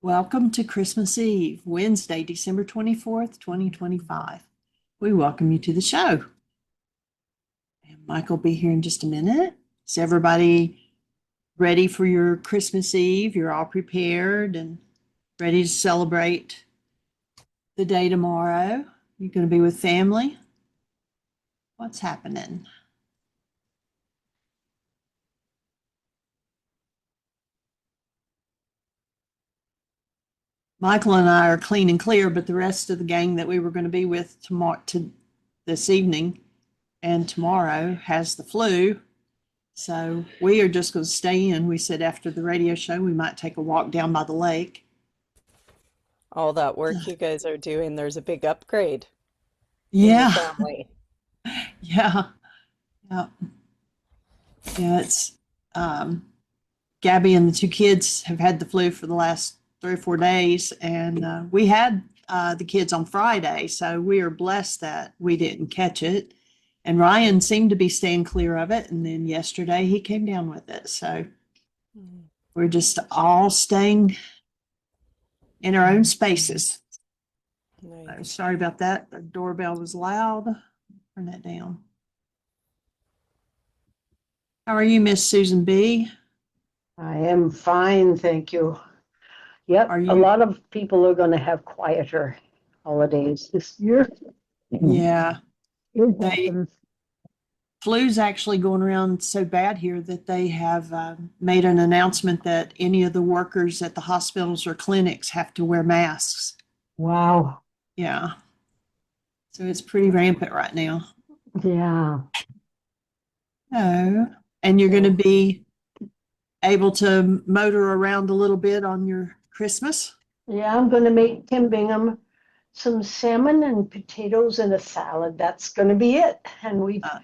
Welcome to Christmas Eve, Wednesday, December 24th, 2025. We welcome you to the show. And Mike will be here in just a minute. Is everybody ready for your Christmas Eve? You're all prepared and ready to celebrate the day tomorrow? You're going to be with family? What's happening? Michael and I are clean and clear, but the rest of the gang that we were going to be with tomorrow, this evening and tomorrow has the flu. So we are just going to stay in. We said after the radio show, we might take a walk down by the lake. All that work you guys are doing, there's a big upgrade in the Yeah, family. yeah, yeah, yeah. It's um, Gabby and the two kids have had the flu for the last 3 or 4 days, and we had the kids on Friday, so we are blessed that we didn't catch it. And Ryan seemed to be staying clear of it, and then yesterday he came down with it. So Mm. we're just all staying in our own spaces. Nice. Sorry about that. The doorbell was loud. Turn that down. How are you, Miss Susan B? I am fine, thank you. Yep, Are a you? lot of people are going to have quieter holidays this year. Yeah, It they happens. flu's actually going around so bad here that they have made an announcement that any of the workers at the hospitals or clinics have to wear masks. Wow. Yeah, so it's pretty rampant right now. Yeah. Oh, and you're going to So, be able to motor around a little bit on your Christmas? yeah, I'm going to make Tim Bingham some salmon and potatoes and a salad. That's going to be it. And we've Uh,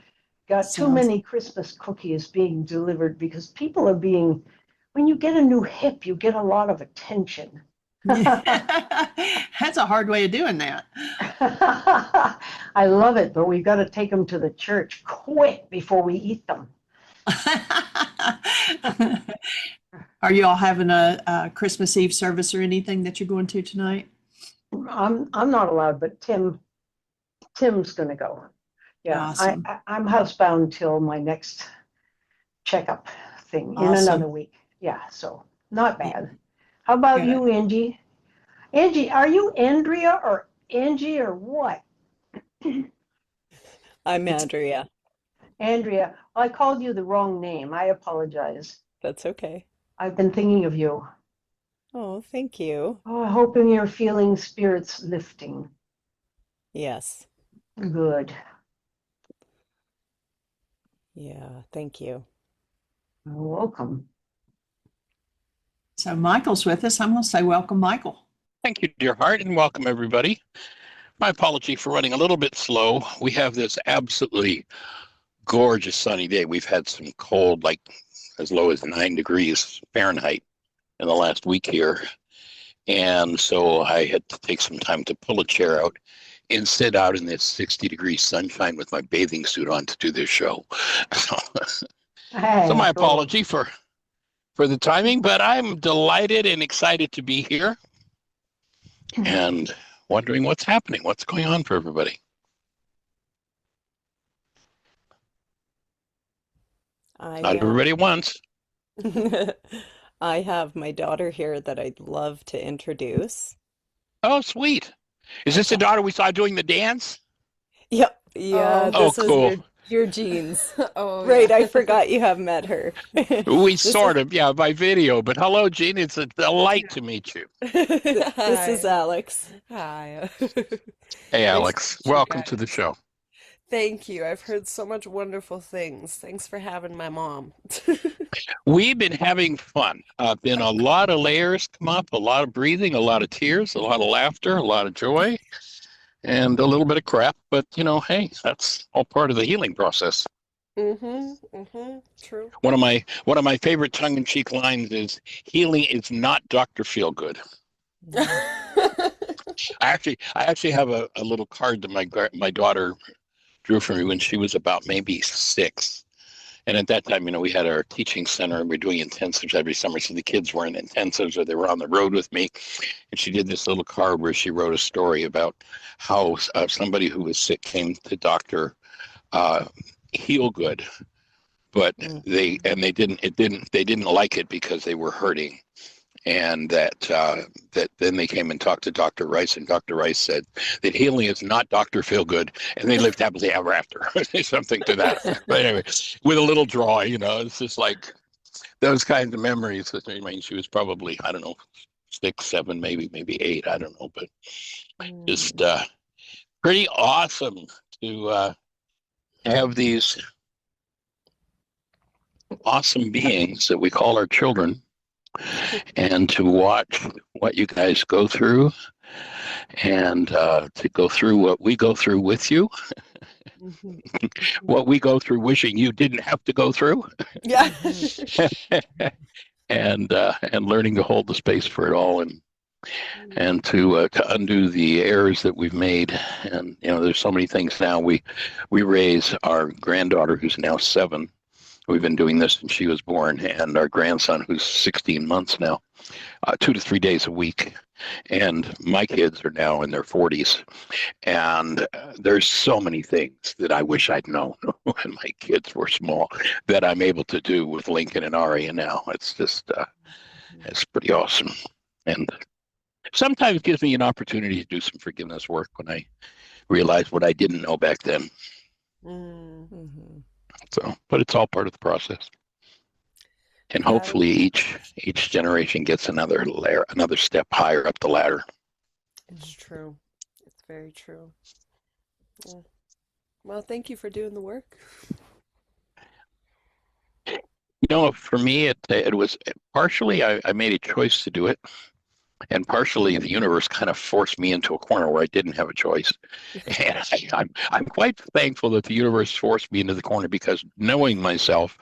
got too sounds. many Christmas cookies being delivered because people are being, when you get a new hip, you get a lot of attention. Yeah, that's a hard way of doing that. I love it, but we've got to take them to the church quick before we eat them. Are you all having a Christmas Eve service or anything that you're going to tonight? I'm not allowed, but Tim's going to go. Yeah, Awesome. I'm housebound till my next checkup thing in Awesome. another week. Yeah, so not Yeah, bad. How about good. you, Angie? Angie, are you Andrea or Angie or what? I'm It's Andrea. Andrea, I called you the wrong name. I apologize. That's okay. I've been thinking of you. Oh, thank you. Oh, hoping you're feeling spirits lifting. Yes. Good. Yeah, thank you. You're welcome. so Michael's with us. I'm going to say welcome, Michael. Thank you, dear heart, and welcome everybody. My apology for running a little bit slow. We have this absolutely gorgeous sunny day. We've had some cold, like as low as 9 degrees Fahrenheit in the last week here. And so I had to take some time to pull a chair out and sit out in this 60-degree sunshine with my bathing suit on to do this show. So, so Hey, my cool. apology for the timing, but I'm delighted and excited to be here and wondering what's happening, what's going on for everybody. Not I everybody at once. I have my daughter here that I'd love to introduce. Oh, sweet. Is this the Okay. daughter we saw doing the dance? Yep. Yeah, Oh, Oh, this is cool. your jeans. oh Right, yeah. I forgot you have met her. We This is sort of, yeah, by video. But hello, Gene. It's a delight to meet you. this is Hi. Alex. Hi. Hey, Nice to Alex. meet you Welcome to the guys. show. Thank you. I've heard so much wonderful things. Thanks for having my mom. We've been having fun. Been a lot of layers come up, a lot of breathing, a lot of tears, a lot of laughter, a lot of joy, and a little bit of crap. But hey, that's all part of the healing process. True. One of my favorite tongue-in-cheek lines is healing is not Dr. Feelgood. I actually have a little card that my daughter drew for me when she was about maybe 6, And at that time, we had our teaching center and we're doing intensives every summer. So the kids were in intensives or they were on the road with me. And she did this little card where she wrote a story about how somebody who was sick came to Dr. Heal Good, but they didn't like it because they were hurting. And that then they came and talked to Dr. Ryce, and Dr. Ryce said that healing is not Dr. Feelgood, and they lived happily ever after, something to that effect. But anyway, with a little drawing, it's just like those kinds of memories. I mean, she was probably, I don't know, 6, 7, maybe 8, I don't know, but just pretty awesome to have these awesome beings that we call our children, and to watch what you guys go through, and to go through what we go through with you, what we go through wishing you didn't have to go through, Yeah. and learning to hold the space for it all, and to undo the errors that we've made. And there's so many things now. We raise our granddaughter, who's now 7. We've been doing this since she was born, and our grandson, who's 16 months now, 2 to 3 days a week. And my kids are now in their 40s. And there's so many things that I wish I'd known when my kids were small that I'm able to do with Lincoln and Aria now. It's just, it's pretty awesome. And sometimes gives me an opportunity to do some forgiveness work when I realize what I didn't know back then. Mm-hmm. So, but it's all part of the process. And Yeah. hopefully each generation gets another layer, another step higher up the ladder. It's true. It's very true. Yeah. Well, thank you for doing the work. For me, it was partially I made a choice to do it, and partially the universe kind of forced me into a corner where I didn't have a choice. And I'm quite thankful that the universe forced me into the corner, because knowing myself,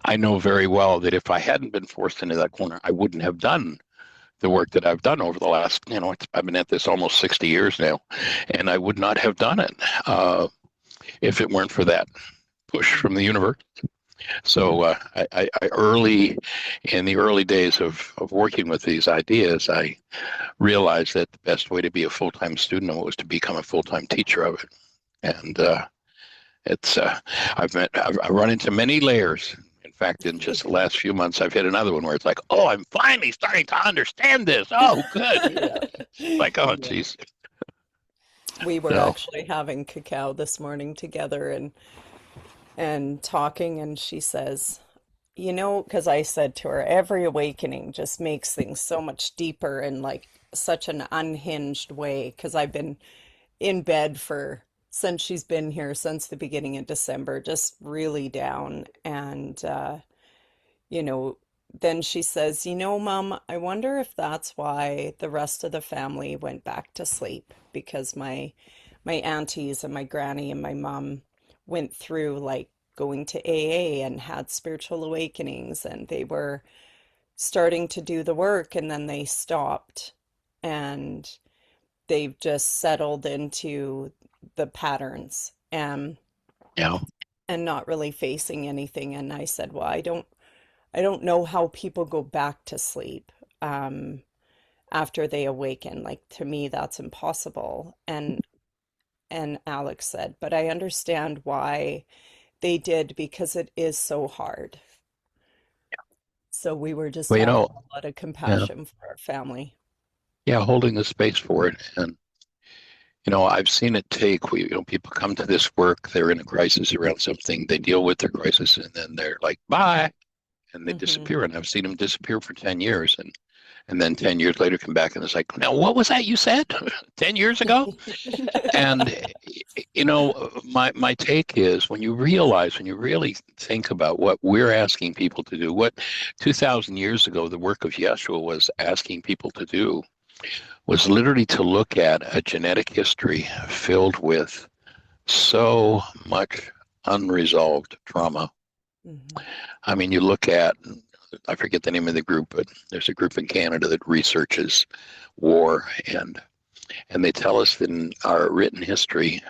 I know very well that if I hadn't been forced into that corner, I wouldn't have done the work that I've done over the last, I've been at this almost 60 years now, and I would not have done it if it weren't for that push from the universe. So I early in the early days of working with these ideas, I realized that the best way to be a full-time student of it was to become a full-time teacher of it. And it's I've run into many layers. In fact, in just the last few months, I've hit another one where it's like, oh, I'm finally starting to understand this. Oh, good. Like, oh, geez. We were So, actually having cacao this morning together and talking, and she says, because I said to her, every awakening just makes things so much deeper and like such an unhinged way, because I've been in bed since she's been here, since the beginning of December, just really down. And you know, then she says, Mom, I wonder if that's why the rest of the family went back to sleep, because my aunties and my granny and my mom went through like going to AA and had spiritual awakenings, and they were starting to do the work, and then they stopped, and they've just settled into the patterns yeah. and not really facing anything. And I said, well, I don't know how people go back to sleep after they awaken. Like, to me, that's impossible. And Alex said, but I understand why they did, because it is so hard. So we were just Well, having a lot of yeah, compassion for our family. holding the space for it. And, I've seen it take, people come to this work, they're in a crisis around something, they deal with their crisis, and then they're like, bye, and they disappear. And I've seen them disappear for 10 years. And then 10 years later come back and it's like, now, what was that you said 10 years ago? And, my take is, when you really think about what we're asking people to do, what 2,000 years ago, the work of Yeshua was asking people to do, was literally to look at a genetic history filled with so much unresolved trauma. I mean, you look at, I forget the name of the group, but there's a group in Canada that researches war, and they tell us that in our written history,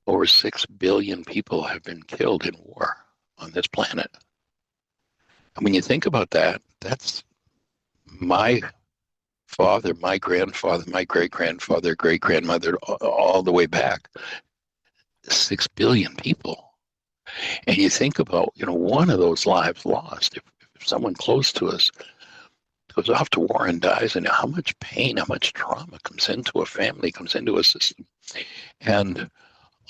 over 6 billion people have been killed in war. on this planet. And when you think about that, that's my father, my grandfather, my great-grandfather, great-grandmother, all the way back, 6 billion people. And you think about, one of those lives lost, if someone close to us goes off to war and dies, and how much pain, how much trauma comes into a family, comes into a system. And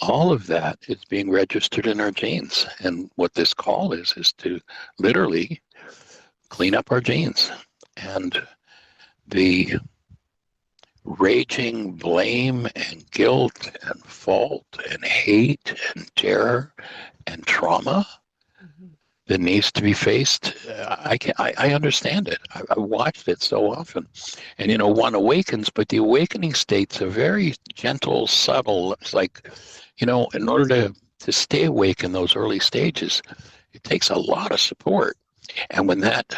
all of that is being registered in our genes. And what this call is to literally clean up our genes. And the raging blame and guilt and fault and hate and terror and trauma that needs to be faced, I understand it. I watched it so often. And, one awakens, but the awakening state's a very gentle, subtle. It's like, in order to stay awake in those early stages, it takes a lot of support. And when that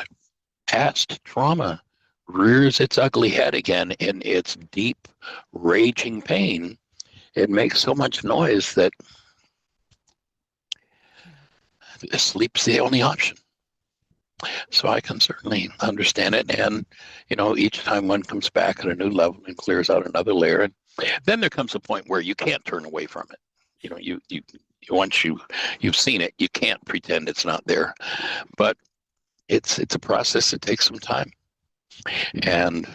past trauma rears its ugly head again in its deep, raging pain, it makes so much noise that sleep's the only option. So I can certainly understand it. And, each time one comes back at a new level and clears out another layer, and then there comes a point where you can't turn away from it. You once you've seen it, you can't pretend it's not there. But it's a process that takes some time. And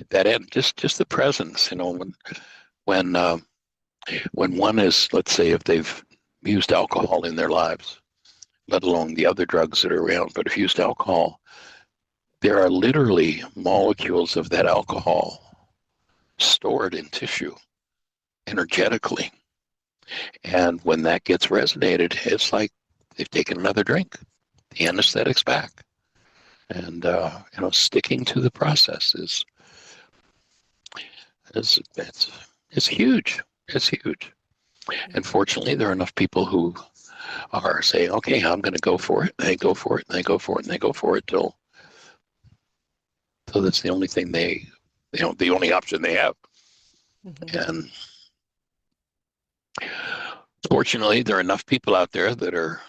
that end, just the presence, when one is, let's say, if they've used alcohol in their lives, let alone the other drugs that are around, but if used alcohol, there are literally molecules of that alcohol stored in tissue energetically. And when that gets resonated, it's like they've taken another drink. The anesthetic's back. And, sticking to the process is it's huge. It's huge. And fortunately, there are enough people who are saying, okay, I'm going to go for it. They go for it, and they go for it, and they go for it till that's the only thing the only option they have. And fortunately, there are enough people out there that are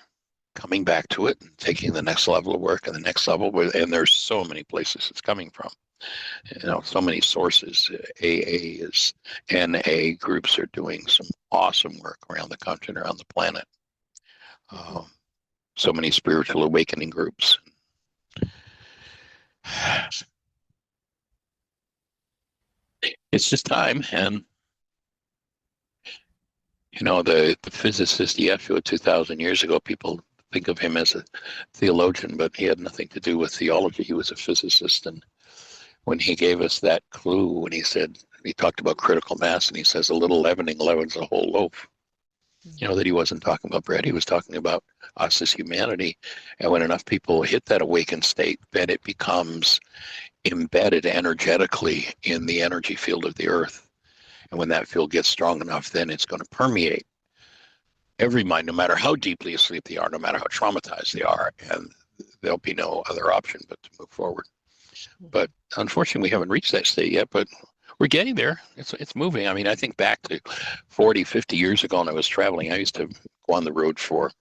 coming back to it and taking the next level of work and the next level. And there's so many places it's coming from. So many sources. AAs, NA groups are doing some awesome work around the country and around the planet. So many spiritual awakening groups. It's just time. And, the physicist Yeshua 2,000 years ago, people think of him as a theologian, but he had nothing to do with theology. He was a physicist. And when he gave us that clue, when he talked about critical mass, and he says a little leavening leavens a whole loaf, that he wasn't talking about bread. He was talking about us as humanity. And when enough people hit that awakened state, then it becomes embedded energetically in the energy field of the earth. And when that field gets strong enough, then it's going to permeate every mind, no matter how deeply asleep they are, no matter how traumatized they are. And there'll be no other option but to move forward. But unfortunately, we haven't reached that state yet, but we're getting there. It's moving. I mean, I think back to 40, 50 years ago when I was traveling, I used to go on the road for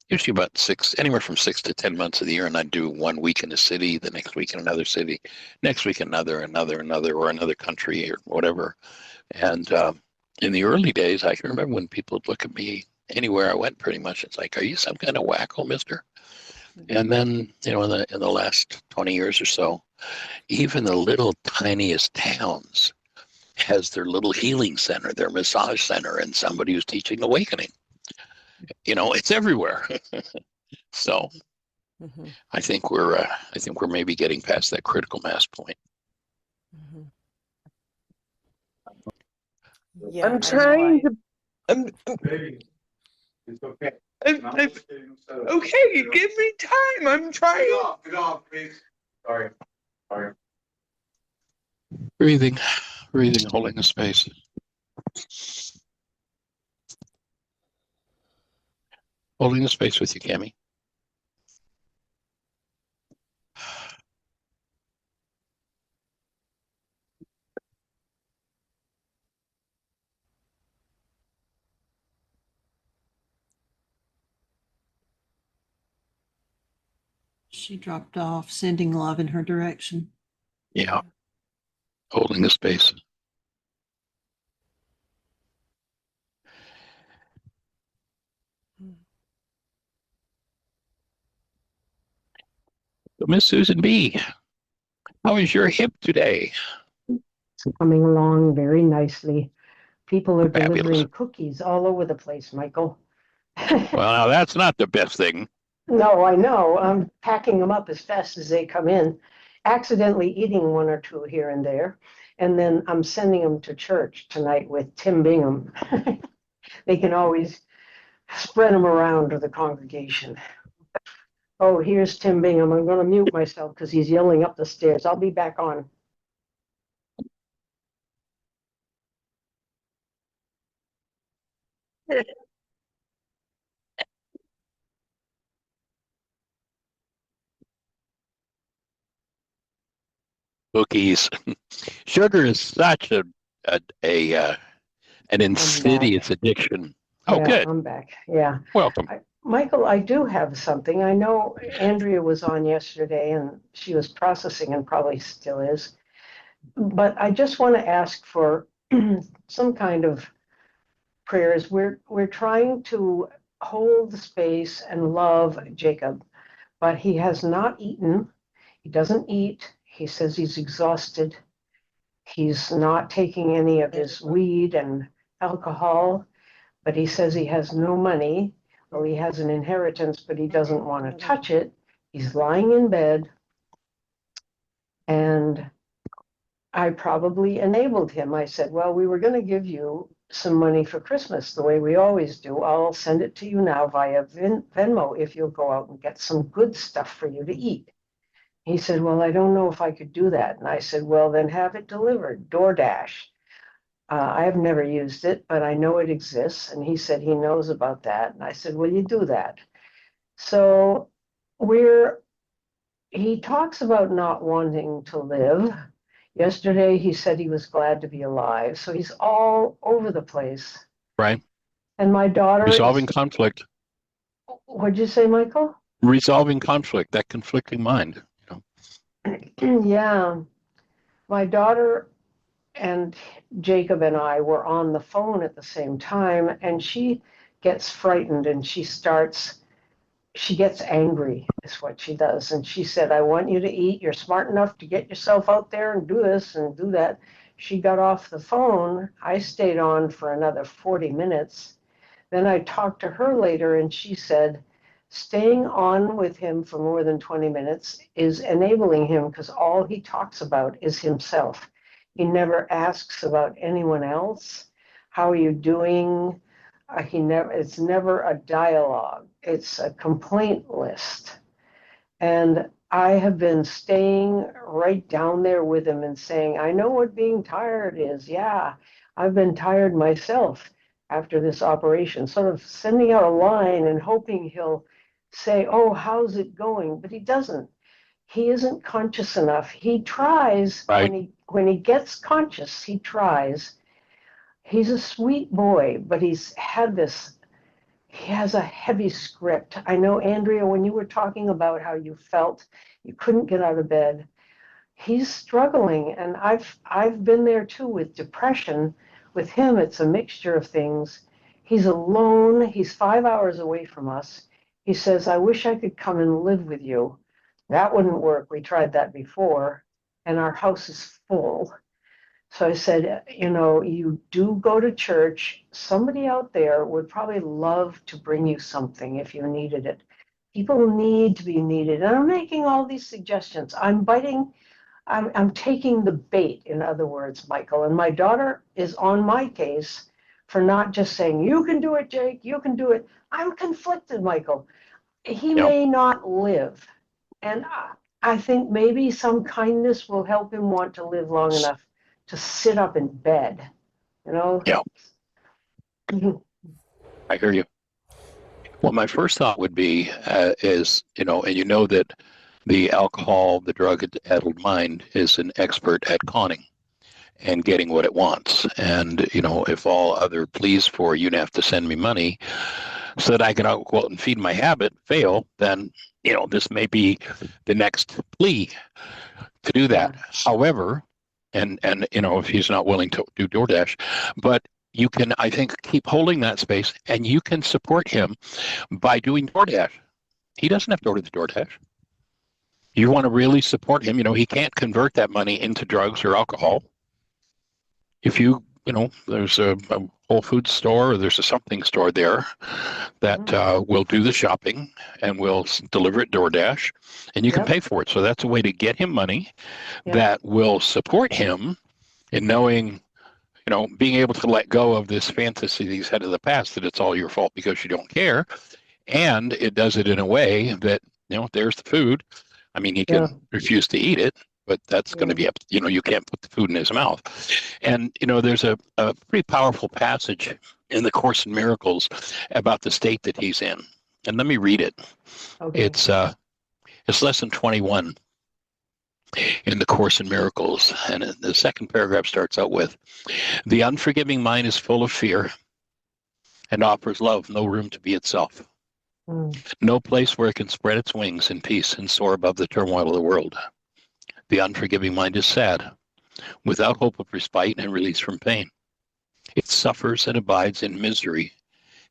usually about anywhere from 6 to 10 months of the year. And I'd do 1 week in a city, the next week in another city, next week another, or another country or whatever. And in the early days, I can remember when people would look at me anywhere I went pretty much. It's like, are you some kind of wacko, mister? And then, in the last 20 years or so, even the little tiniest towns has their little healing center, their massage center, and somebody who's teaching awakening. It's everywhere. So I think we're maybe getting past that critical mass point. Yeah, I'm I know. trying to. It's okay. Okay, give me time. I'm trying. Get off, please. Sorry. Breathing, holding the space. Holding the space with you, Cami. She dropped off, sending love in her direction. Yeah. Holding the space. So, Miss Susan B., how is your hip today? It's coming along very nicely. People are Fabulous. delivering cookies all over the place, Michael. Well, now that's not the best thing. No, I know. I'm packing them up as fast as they come in, accidentally eating one or two here and there. And then I'm sending them to church tonight with Tim Bingham. They can always spread them around to the congregation. Oh, here's Tim Bingham. I'm going to mute myself because he's yelling up the stairs. I'll be back on. Cookies. Sugar is such an insidious addiction. Oh, Yeah, good. I'm back. Yeah. Welcome. Michael, I do have something. I know Andrea was on yesterday and she was processing and probably still is. But I just want to ask for some kind of prayers. We're trying to hold the space and love Jacob, but he has not eaten. He doesn't eat. He says he's exhausted. He's not taking any of his weed and alcohol, but he says he has no money. Well, he has an inheritance, but he doesn't want to touch it. He's lying in bed, and I probably enabled him. I said, well, we were going to give you some money for Christmas the way we always do. I'll send it to you now via Venmo if you'll go out and get some good stuff for you to eat. He said, well, I don't know if I could do that. And I said, well, then have it delivered, DoorDash. I have never used it, but I know it exists. And he said he knows about that. And I said, will you do that? So he talks about not wanting to live. Yesterday, he said he was glad to be alive. So he's all over the place. Right. And my daughter Resolving conflict. What'd you say, Michael? Resolving conflict, that conflicting mind. Yeah. My daughter and Jacob and I were on the phone at the same time, and she gets frightened and she gets angry, is what she does. And she said, I want you to eat. You're smart enough to get yourself out there and do this and do that. She got off the phone. I stayed on for another 40 minutes. Then I talked to her later, and she said, staying on with him for more than 20 minutes is enabling him because all he talks about is himself. He never asks about anyone else. How are you doing? It's never a dialogue. It's a complaint list. And I have been staying right down there with him and saying, I know what being tired is. Yeah, I've been tired myself after this operation, sort of sending out a line and hoping he'll say, oh, how's it going? But he doesn't. He isn't conscious enough. He tries Right. when he gets conscious, he tries. He's a sweet boy, but he has a heavy script. I know, Andrea, when you were talking about how you felt you couldn't get out of bed, he's struggling. And I've been there too with depression. With him, it's a mixture of things. He's alone. He's 5 hours away from us. He says, I wish I could come and live with you. That wouldn't work. We tried that before, and our house is full. So I said, you do go to church. Somebody out there would probably love to bring you something if you needed it. People need to be needed. And I'm making all these suggestions. I'm taking the bait, in other words, Michael. And my daughter is on my case for not just saying, you can do it, Jake, you can do it. I'm conflicted, Michael. He may not live. And I think maybe some kindness will help him want to live long enough to sit up in bed, Yeah. I hear you. Well, my first thought would be is, and that the alcohol, the drug-addled mind is an expert at conning and getting what it wants. And, if all other pleas for you have to send me money so that I can go out and feed my habit fail, then this may be the next plea to do that. Yeah. However, and if he's not willing to do DoorDash, but you can, I think, keep holding that space, and you can support him by doing DoorDash. He doesn't have to order the DoorDash. You want to really support him. He can't convert that money into drugs or alcohol. If there's a Whole Foods store or there's a something store there that will do the shopping and will deliver it DoorDash, and you can Yep. pay for it. So that's a way to get him money Yep. that will support him in knowing, being able to let go of this fantasy that he's had in the past that it's all your fault because you don't care. And it does it in a way that, there's the food. I mean, he can refuse to eat it, but that's going to be up. You can't put the food in his mouth. And, there's a pretty powerful passage in the Course in Miracles about the state that he's in. And let me read it. Okay. It's lesson 21 in the Course in Miracles. And the second paragraph starts out with, the unforgiving mind is full of fear and offers love no room to be itself. No place where it can spread its wings in peace and soar above the turmoil of the world. The unforgiving mind is sad, without hope of respite and release from pain. It suffers and abides in misery,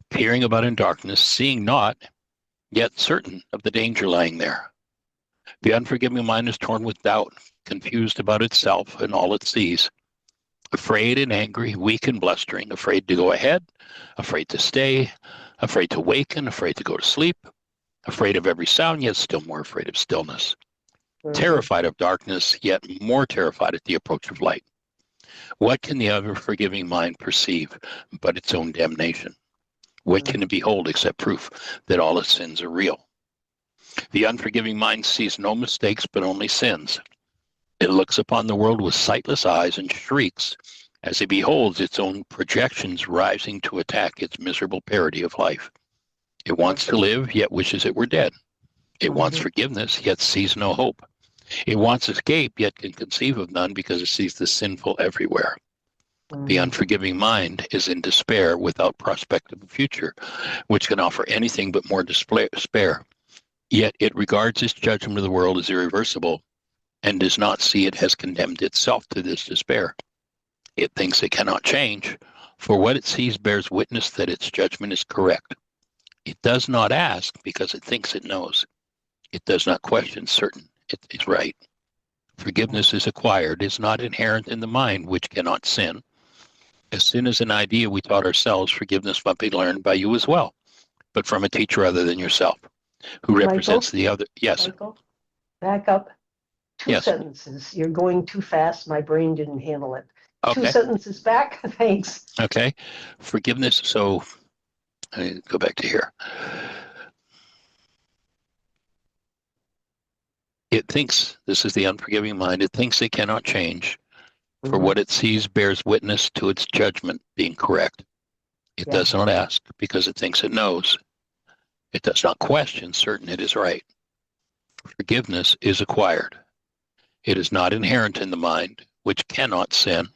peering about in darkness, seeing not, yet certain of the danger lying there. The unforgiving mind is torn with doubt, confused about itself and all it sees, afraid and angry, weak and blustering, afraid to go ahead, afraid to stay, afraid to awaken, afraid to go to sleep, afraid of every sound, yet still more afraid of stillness, terrified of darkness, yet more terrified at the approach of light. What can the unforgiving mind perceive but its own damnation? What can it behold except proof that all its sins are real? The unforgiving mind sees no mistakes but only sins. It looks upon the world with sightless eyes and shrieks as it beholds its own projections rising to attack its miserable parody of life. It wants to live, yet wishes it were dead. It wants forgiveness, yet sees no hope. It wants escape, yet can conceive of none because it sees the sinful everywhere. The unforgiving mind is in despair without prospect of a future, which can offer anything but more despair. Yet it regards its judgment of the world as irreversible and does not see it has condemned itself to this despair. It thinks it cannot change, for what it sees bears witness that its judgment is correct. It does not ask because it thinks it knows. It does not question, certain it is right. Forgiveness is acquired, is not inherent in the mind, which cannot sin. As sin is an idea we taught ourselves, forgiveness must be learned by you as well, but from a teacher other than yourself, who represents the other. Yes. Michael, back up. Two Yes. sentences. You're going too fast. My brain didn't handle it. Okay. 2 sentences back. Thanks. Okay. Forgiveness. So I go back to here. It thinks, this is the unforgiving mind, it thinks it cannot change, for what it sees bears witness to its judgment being correct. It does not ask because it thinks it knows. It does not question, certain it is right. Forgiveness is acquired. It is not inherent in the mind, which cannot sin.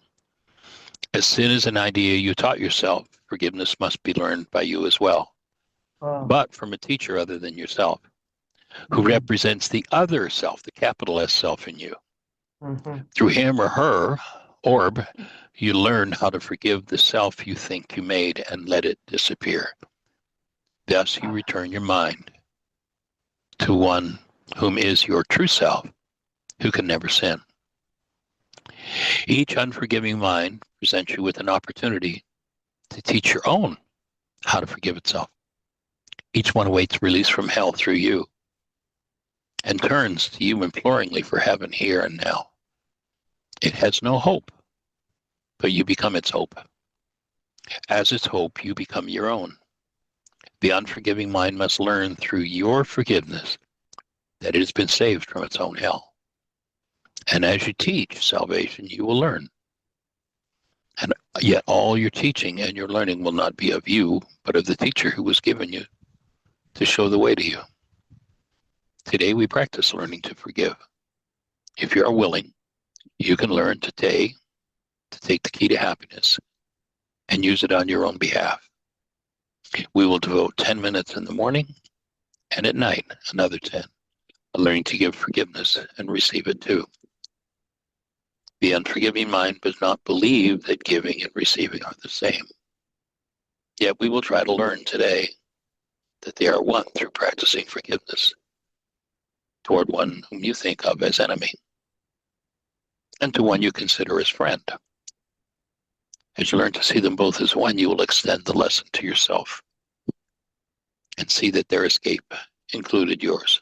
As sin is an idea you taught yourself, forgiveness must be learned by you as well, but from a teacher other than yourself, who represents the other self, the capital S self in you. Through him or her, orb, you learn how to forgive the self you think you made and let it disappear. Thus you return your mind to one whom is your true self, who can never sin. Each unforgiving mind presents you with an opportunity to teach your own how to forgive itself. Each one awaits release from hell through you and turns to you imploringly for heaven here and now. It has no hope, but you become its hope. As its hope, you become your own. The unforgiving mind must learn through your forgiveness that it has been saved from its own hell. And as you teach salvation, you will learn. And yet all your teaching and your learning will not be of you, but of the teacher who was given you to show the way to you. Today we practice learning to forgive. If you are willing, you can learn today to take the key to happiness and use it on your own behalf. We will devote 10 minutes in the morning And at night, another 10. Learning to give forgiveness and receive it too. The unforgiving mind does not believe that giving and receiving are the same. Yet we will try to learn today that they are one through practicing forgiveness toward one whom you think of as enemy and to one you consider as friend. As you learn to see them both as one, you will extend the lesson to yourself and see that their escape included yours.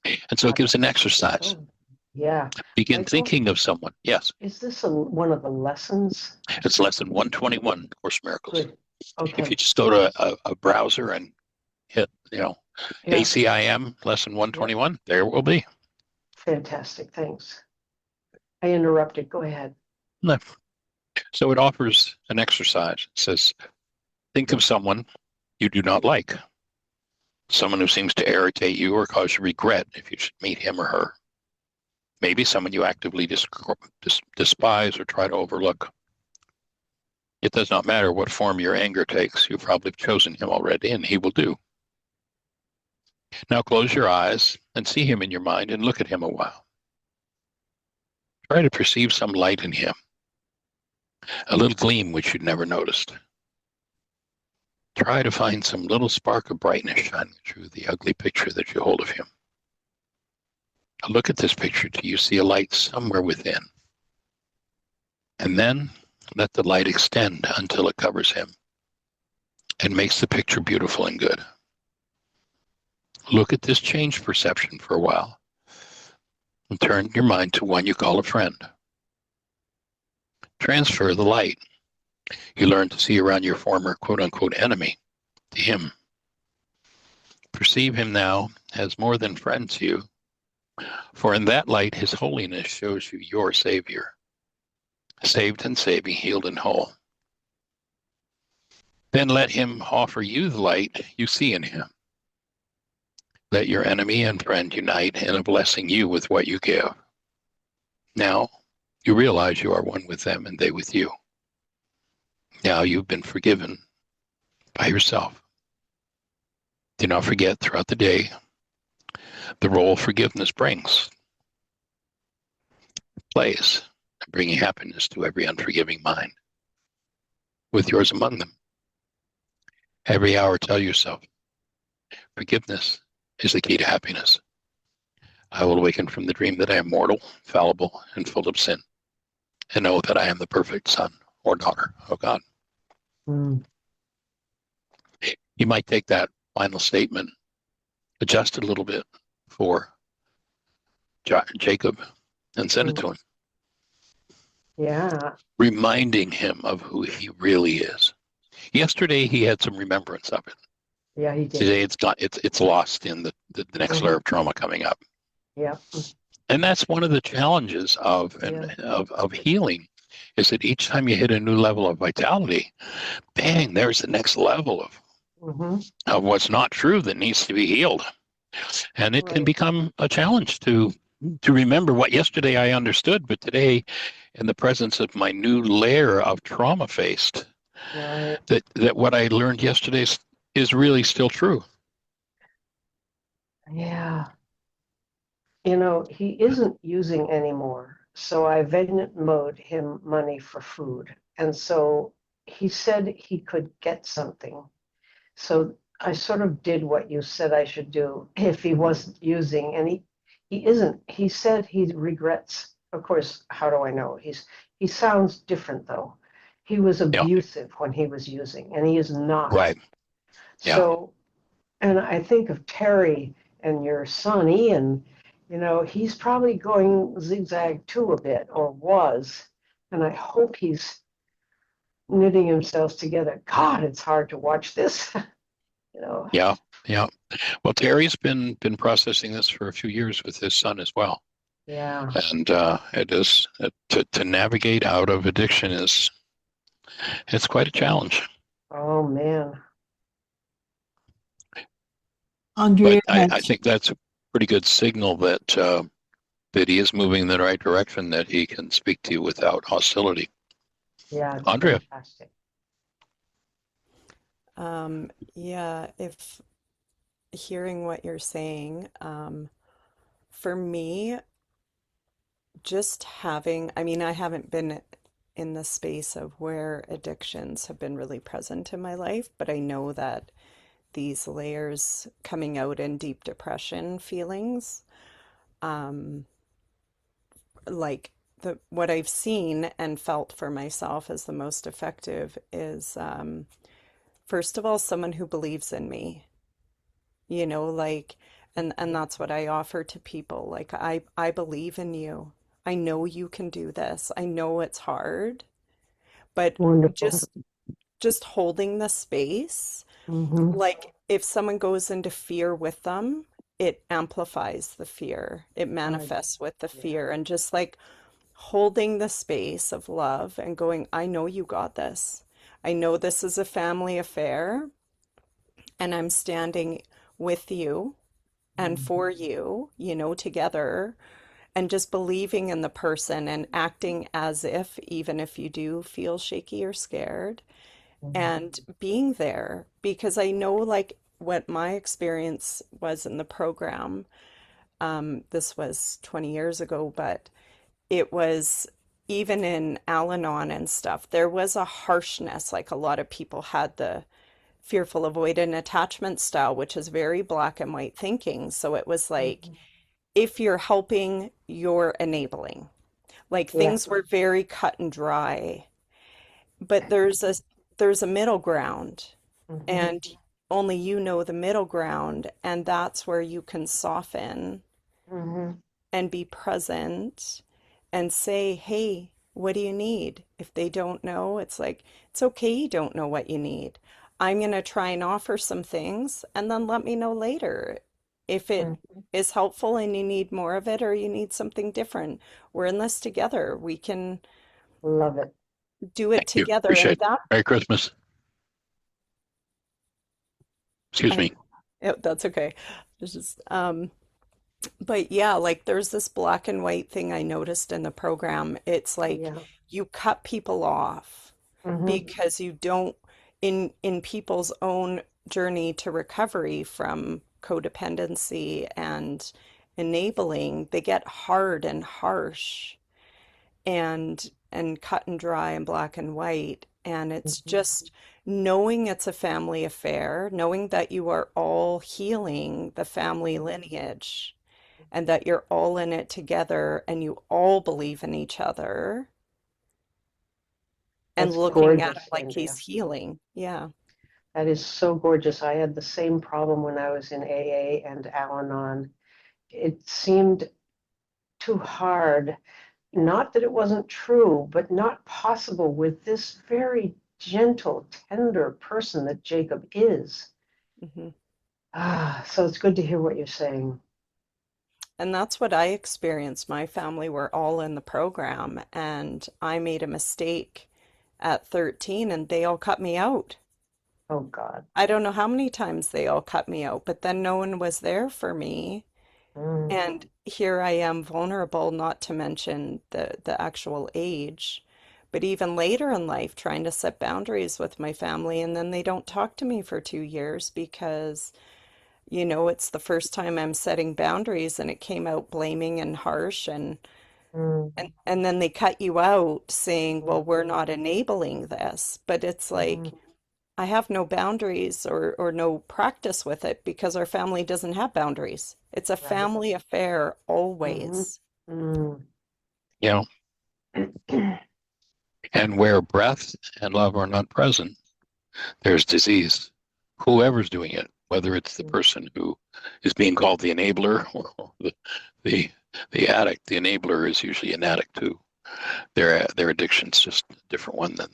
And so it gives an exercise. Oh, yeah. Begin Michael, thinking of someone. Yes, is this one of the lessons? it's lesson 121, Course Miracles. Good. If you Okay. just go to a browser and hit, Yeah. ACIM lesson 121, there it will be. Fantastic. Thanks. I interrupted. Go ahead. No. So it offers an exercise. It says, think of someone you do not like, someone who seems to irritate you or cause you regret if you should meet him or her. Maybe someone you actively despise or try to overlook. It does not matter what form your anger takes. You've probably chosen him already, and he will do. Now close your eyes and see him in your mind and look at him a while. Try to perceive some light in him, a little gleam which you'd never noticed. Try to find some little spark of brightness shining through the ugly picture that you hold of him. Look at this picture till you see a light somewhere within. And then let the light extend until it covers him and makes the picture beautiful and good. Look at this changed perception for a while and turn your mind to one you call a friend. Transfer the light you learn to see around your former quote-unquote enemy to him. Perceive him now as more than friend to you, for in that light his holiness shows you your Savior, saved and saving, healed and whole. Then let him offer you the light you see in him. Let your enemy and friend unite in a blessing you with what you give. Now you realize you are one with them and they with you. Now you've been forgiven by yourself. Do not forget throughout the day the role forgiveness plays, bringing happiness to every unforgiving mind, with yours among them. Every hour tell yourself, forgiveness is the key to happiness. I will awaken from the dream that I am mortal, fallible, and full of sin, and know that I am the perfect son or daughter of God. Mm. You might take that final statement, adjust it a little bit for Jacob, and send it to him, Yeah. reminding him of who he really is. Yesterday he had some remembrance of it. Yeah, he did. Today it's lost in the next layer of trauma coming up. Yeah. And that's one of the challenges of healing, is that each time you hit a new level of vitality, bang, there's the next level of what's not true that needs to be healed. And it can become a challenge to remember what yesterday I understood, but today, in the presence of my new layer of trauma faced, that what I learned yesterday is really still true. Yeah. You know, he isn't using anymore. So I Venmoed him money for food. And so he said he could get something. So I sort of did what you said I should do if he wasn't using. And he isn't. He said he regrets. Of course, how do I know? He sounds different though. He was abusive when he was using, and he is not. Right. Yeah. So, and I think of Terry and your son Ian. You know, he's probably going zigzag too a bit, or was, and I hope he's knitting himself together. God, it's hard to watch this. You know. Yeah. Well, Terry's been processing this for a few years with his son as well. Yeah. And it is to navigate out of addiction it's quite a challenge. Oh man. Andrea, But I think that's a pretty good signal that he is moving in the right direction, that he can speak to you without hostility. Yeah, it's Andrea. fantastic. Yeah, if hearing what you're saying. For me, just having, I mean, I haven't been in the space of where addictions have been really present in my life, but I know that these layers coming out in deep depression feelings, um, like the what I've seen and felt for myself as the most effective is first of all, someone who believes in me, like, and that's what I offer to people. Like, I believe in you. I know you can do this. I know it's hard, but Wonderful. just holding the space, Hmm. like if someone goes into fear with them, it amplifies the fear. It I, manifests with the yeah. fear, and just like holding the space of love and going, I know you got this. I know this is a family affair, and I'm standing with you and for you, together, and just believing in the person and acting as if, even if you do feel shaky or scared, and being there. Because I know, like, what my experience was in the program, this was 20 years ago, but it was even in Al-Anon and stuff, there was a harshness. Like, a lot of people had the fearful avoidant attachment style, which is very black and white thinking. So it was like, Mhm. if you're helping, you're enabling. Like, Yeah. things were very cut and dry, but there's a middle ground, Hmm. and only you know the middle ground, and that's where you can soften Hmm. and be present and say, hey, what do you need? If they don't know, it's like, it's okay, you don't know what you need. I'm going to try and offer some things, and then let me know later if it is helpful and you need more of it or you need something different. We're in this together. We can Love it. do it Thank you. together. Appreciate And it. that, Merry Christmas. Excuse I, me. that's okay. It's just, but yeah, like there's this black and white thing I noticed in the program. It's like Yeah. you cut people off Hmm. because you don't, in people's own journey to recovery from codependency and enabling, they get hard and harsh and cut and dry and black and white. And it's just knowing it's a family affair, knowing that you are all healing the family lineage and that you're all in it together and you all believe in each other, and That's looking at him gorgeous, like he's Andrea. healing. Yeah. That is so gorgeous. I had the same problem when I was in AA and Al-Anon. It seemed too hard. Not that it wasn't true, but not possible with this very gentle, tender person that Jacob is. hmm So it's good to hear what you're saying. And that's what I experienced. My family were all in the program, and I made a mistake at 13 and they all cut me out. Oh God. I don't know how many times they all cut me out, but then no one was there for me. Mm, And here I am vulnerable, not to mention the actual age. But even later in life, trying to set boundaries with my family, and then they don't talk to me for 2 years because, it's the first time I'm setting boundaries and it came out blaming and harsh, mm, and then they cut you out saying, well, we're mhm, not enabling this. But it's like, mhm. I have no boundaries or no practice with it because our family doesn't have boundaries. It's a Right. family affair Mhm, always. mm. You know, and where breath and love are not present, there's disease. Whoever's doing it, whether it's the person who is being called the enabler or the the addict, the enabler is usually an addict too. Their addiction's just a different one than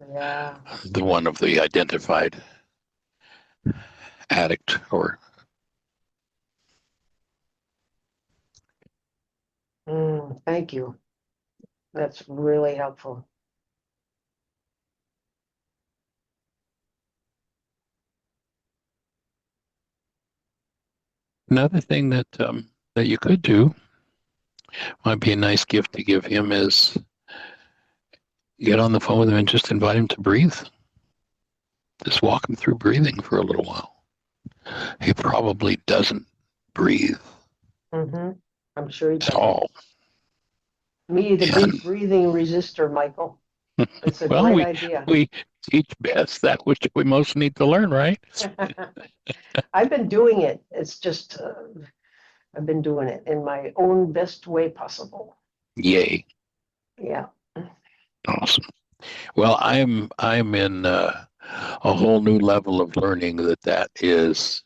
Yeah. the one of the identified addict or Thank you. That's really helpful. another thing that you could do might be a nice gift to give him is get on the phone with him and just invite him to breathe. Just walk him through breathing for a little while. He probably doesn't breathe I'm sure he at doesn't. all. Me, the And big breathing resistor, Michael. It's a well, great we idea. we teach best that which we most need to learn, right? I've been doing it. It's just, I've been doing it in my own best way possible. Yay. Yeah. Awesome. Well, I'm in a whole new level of learning that is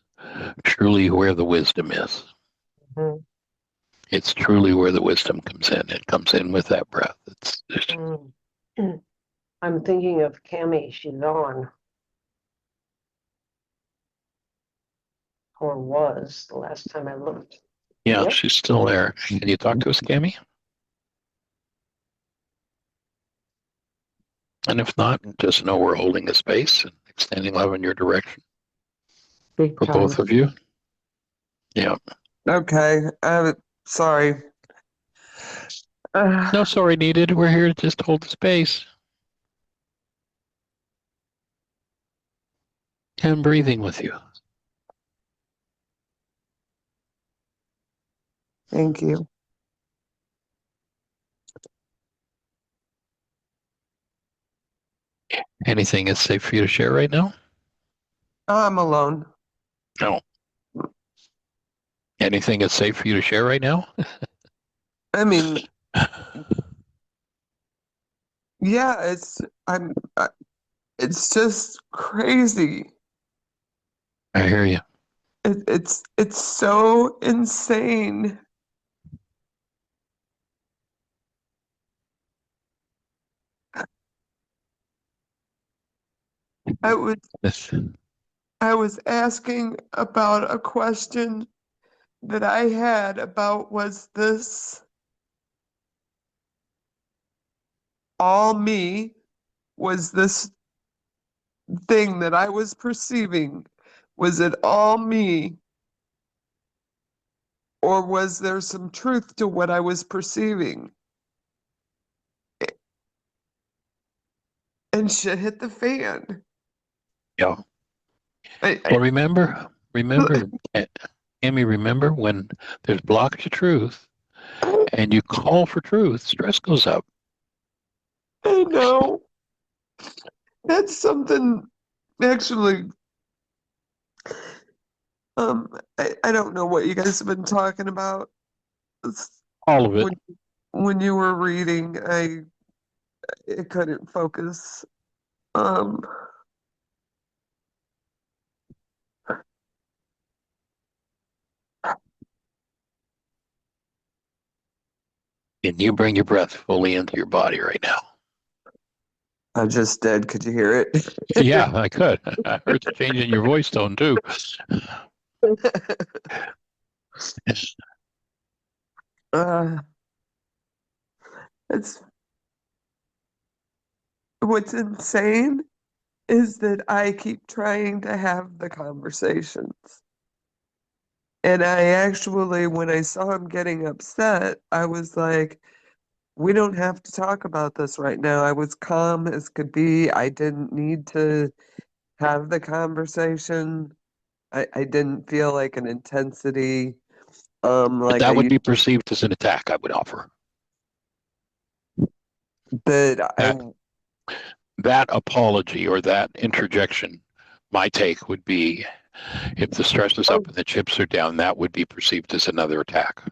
truly where the wisdom is. Mhm. It's truly where the wisdom comes in. It comes in with that breath. It's Mm. I'm thinking of Cami. She's on, or was the last time I looked. yeah, Yep. she's still there. Can you talk to us, Cami? And if not, just know we're holding a space and extending love in your direction Big for time. both of you. Yeah. Okay. Sorry. No sorry needed. We're here to just hold the space and breathing with you. Thank you. Anything is safe for you to share right now? I'm alone. No. Anything is safe for you to share right now? I mean, yeah, it's just crazy. I hear you. It's so insane. I was This, I was asking about a question that I had about, was this all me? Was this thing that I was perceiving, was it all me? Or was there some truth to what I was perceiving? And shit hit the fan. yeah. I, Well, remember, Amy, remember when there's blockage of truth and you call for truth, stress goes up. I know. That's something, actually, I don't know what you guys have been talking about. All of it. When you were reading, I couldn't focus. Um, And you bring your breath fully into your body right now. I just did. Could you hear it? Yeah, I could. I heard the change in your voice tone too. uh, it's what's insane is that I keep trying to have the conversations. And I actually, when I saw him getting upset, I was like, we don't have to talk about this right now. I was calm as could be. I didn't need to have the conversation. I didn't feel like an intensity, But like I that would used be perceived as an attack, I would offer. that That that apology or that interjection, my take would be if the stress is up and the chips are down, that would be perceived as another attack.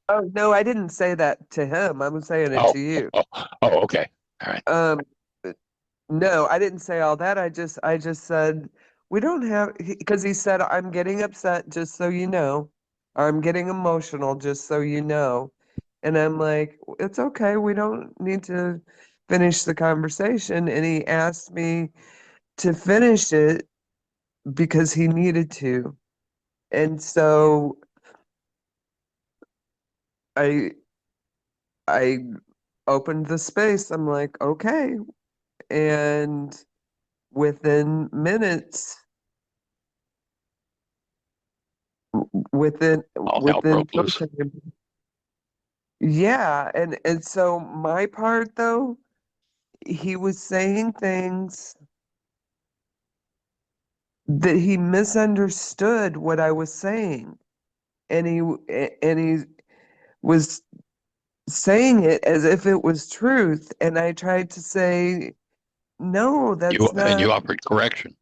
oh no, I didn't say that to him. I'm saying it Oh, to you. okay. All right. Um, no, I didn't say all that. I just said we don't have, because he said I'm getting upset just so you know, or I'm getting emotional just so you know. And I'm like, it's okay. We don't need to finish the conversation. And he asked me to finish it because he needed to. And so I I opened the space. I'm like, okay. And within minutes, within All hell within broke no loose. time. Yeah, and so my part though, he was saying things that he misunderstood what I was saying, and he was saying it as if it was truth, and I tried to say, no, that's And not. you offered correction.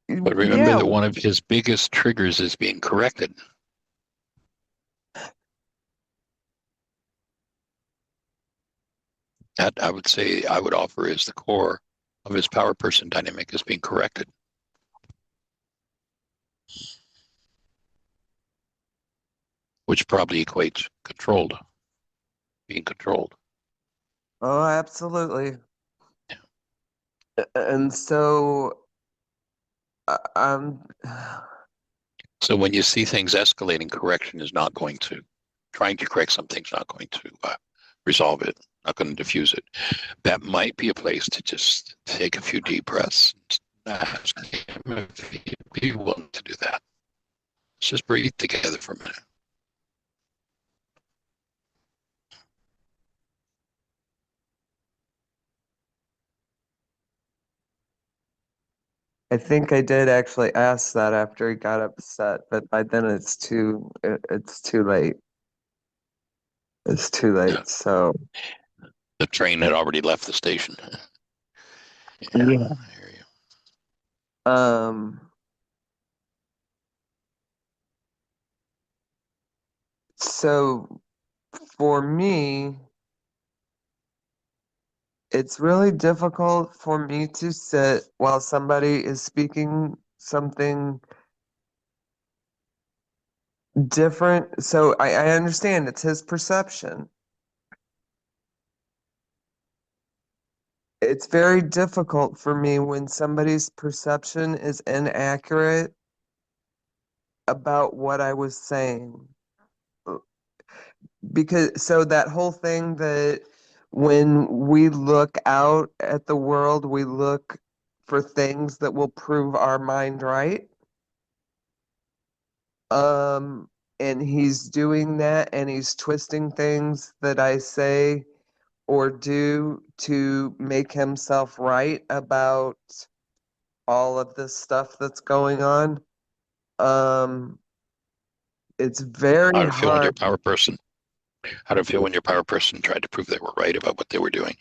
But remember Yeah, that one of his biggest triggers is being corrected. That I would say I would offer is the core of his power person dynamic is being corrected, which probably equates being controlled. oh, absolutely. And so, um, So when you see things escalating, correction is not going to, trying to correct something's not going to resolve it, not going to diffuse it. That might be a place to just take a few deep breaths and ask him if he'd be willing to do that. Let's just breathe together for a minute. I think I did actually ask that after he got upset, but by then it's too late. It's too Yeah. late. So The train had already left the station. Yeah, yeah. I hear you. Um. So for me, it's really difficult for me to sit while somebody is speaking something different. So I understand it's his perception. It's very difficult for me when somebody's perception is inaccurate about what I was saying. Because so that whole thing that when we look out at the world, we look for things that will prove our mind right. Um, and he's doing that and he's twisting things that I say or do to make himself right about all of this stuff that's going on. Um, it's How very did it feel when your hard. power person? How did it feel when your power person tried to prove they were right about what they were doing?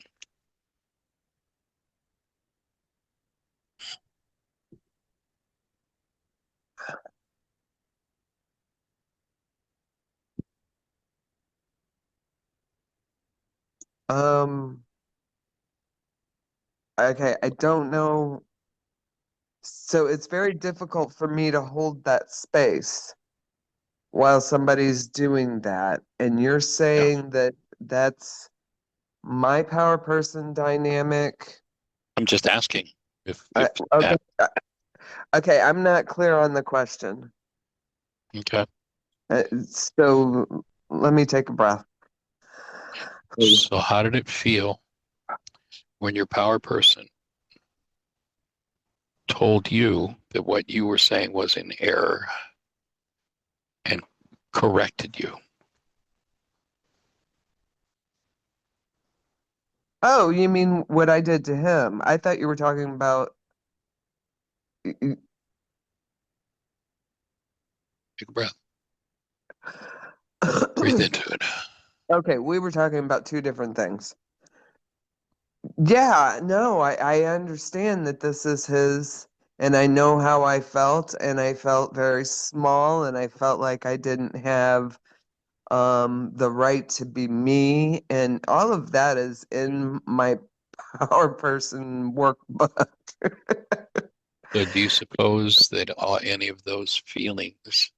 Um, okay, I don't know. So it's very difficult for me to hold that space while somebody's doing that. And you're Yeah, saying that that's my power person dynamic. I'm just asking if Okay, that. okay, I'm not clear on the question. Okay. So let me take a breath, please. So how did it feel when your power person told you that what you were saying was in error and corrected you? Oh, you mean what I did to him? I thought you were talking about. Take a breath. Breathe into it. Okay, we were talking about two different things. Yeah, no, I understand that this is his, and I know how I felt, and I felt very small, and I felt like I didn't have the right to be me, and all of that is in my power person workbook. So do you suppose that any of those feelings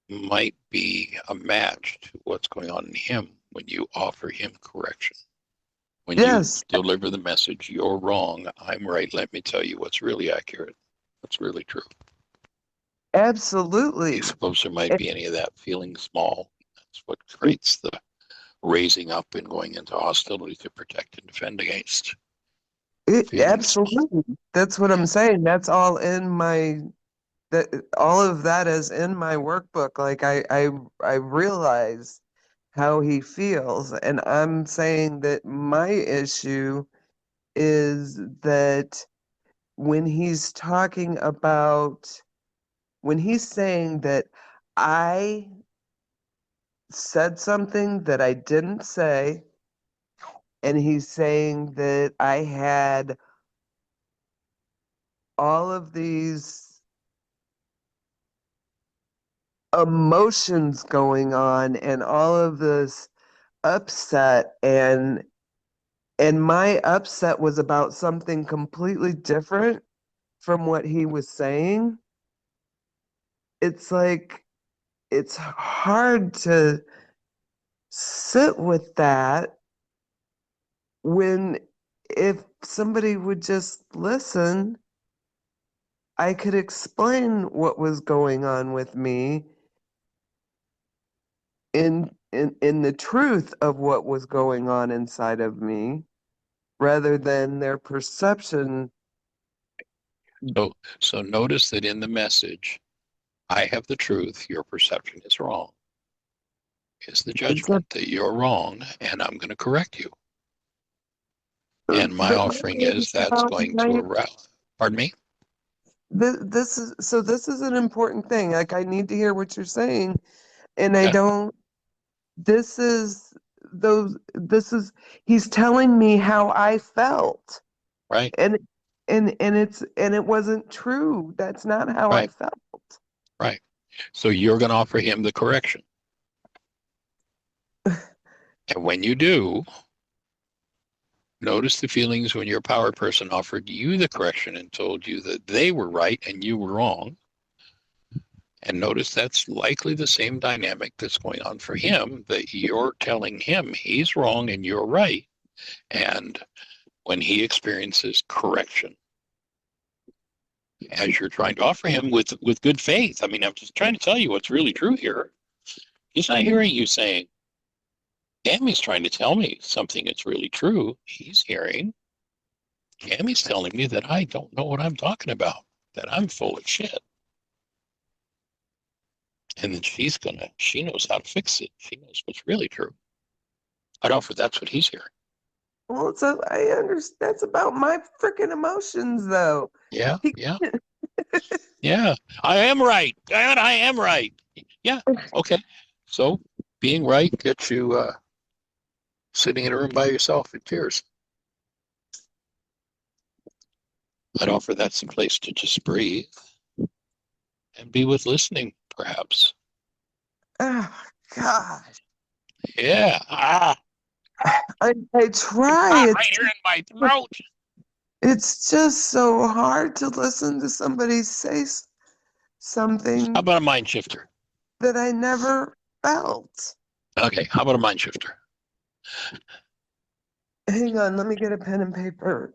might be a match to what's going on in him when you offer him correction? When you Yes, deliver the message, you're wrong, I'm right, let me tell you what's really accurate, what's really true. Do you absolutely. suppose there might It, be any of that feeling small? That's what creates the raising up and going into hostility to protect and defend against feeling small. absolutely. That's what I'm saying. That's all in my that all of that is in my workbook. Like I realize how he feels, and I'm saying that my issue is that when he's talking about, when he's saying that I said something that I didn't say, and he's saying that I had all of these emotions going on and all of this upset, and my upset was about something completely different from what he was saying. It's like it's hard to sit with that when, if somebody would just listen, I could explain what was going on with me in the truth of what was going on inside of me, rather than their perception. So notice that in the message, I have the truth, your perception is wrong. Is the judgment that you're wrong, and I'm going to correct you. And my But offering is that's going to arouse. Pardon me? this is, so this is an important thing. Like, I need to hear what you're saying, and I Yeah. don't. This is those. This is, he's telling me how I felt, Right. and it wasn't true. That's not how I Right. felt. Right. So you're going to offer him the correction. And when you do, notice the feelings when your power person offered you the correction and told you that they were right and you were wrong. And notice that's likely the same dynamic that's going on for him, that you're telling him he's wrong and you're right. And when he experiences correction, as you're trying to offer him with good faith, I mean, I'm just trying to tell you what's really true here. He's not hearing you saying, Cammy's trying to tell me something that's really true. He's hearing, Cammy's telling me that I don't know what I'm talking about, that I'm full of shit. And then she knows how to fix it. She knows what's really true. I'd offer that's what he's hearing. Well, so I understand. That's about my freaking emotions, though. Yeah, yeah, yeah. I am right. God, I am right. Yeah, okay. So being right gets you sitting in a room by yourself in tears. I'd offer that some place to just breathe and be with listening, perhaps. Oh gosh, Yeah. I try. Hot right here in my throat. It's just so hard to listen to somebody say How something about a mind shifter? that I never felt. Okay, how about a mind shifter? Hang on, let me get a pen and paper.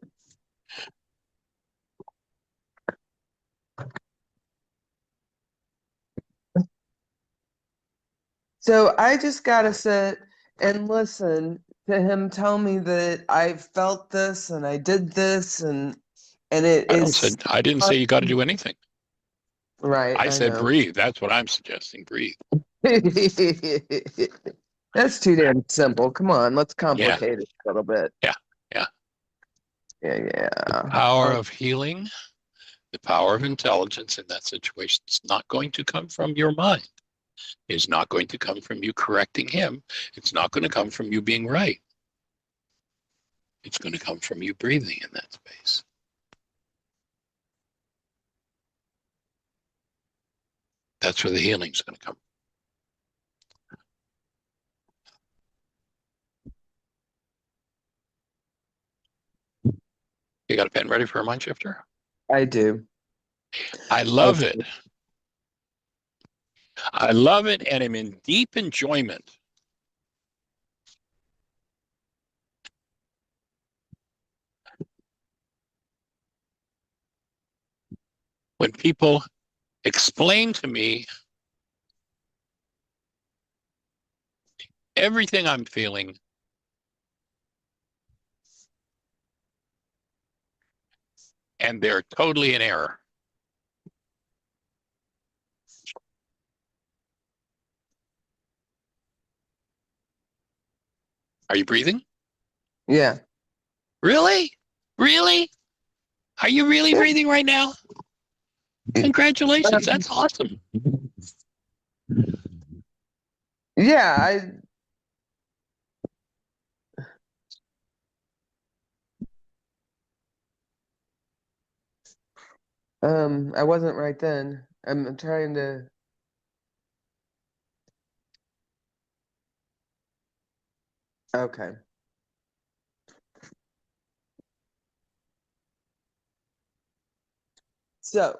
So I just gotta sit and listen to him tell me that I felt this and I did this, and it is I didn't say you got to do anything. right. I I said know. breathe. That's what I'm suggesting. Breathe. That's too damn simple. Come on, let's Yeah, complicate it a little bit. yeah, yeah. Yeah. Power of healing, the power of intelligence in that situation is not going to come from your mind. It's not going to come from you correcting him. It's not going to come from you being right. It's going to come from you breathing in that space. That's where the healing is going to come. You got a pen ready for a mind shifter? I do. I love it. I love it, and I'm in deep enjoyment. When people explain to me everything I'm feeling, and they're totally in error. Are you breathing? Yeah. Really? Really? Are you really breathing right now? Congratulations. That's awesome. Yeah, I wasn't right then. I'm trying to. Okay. So,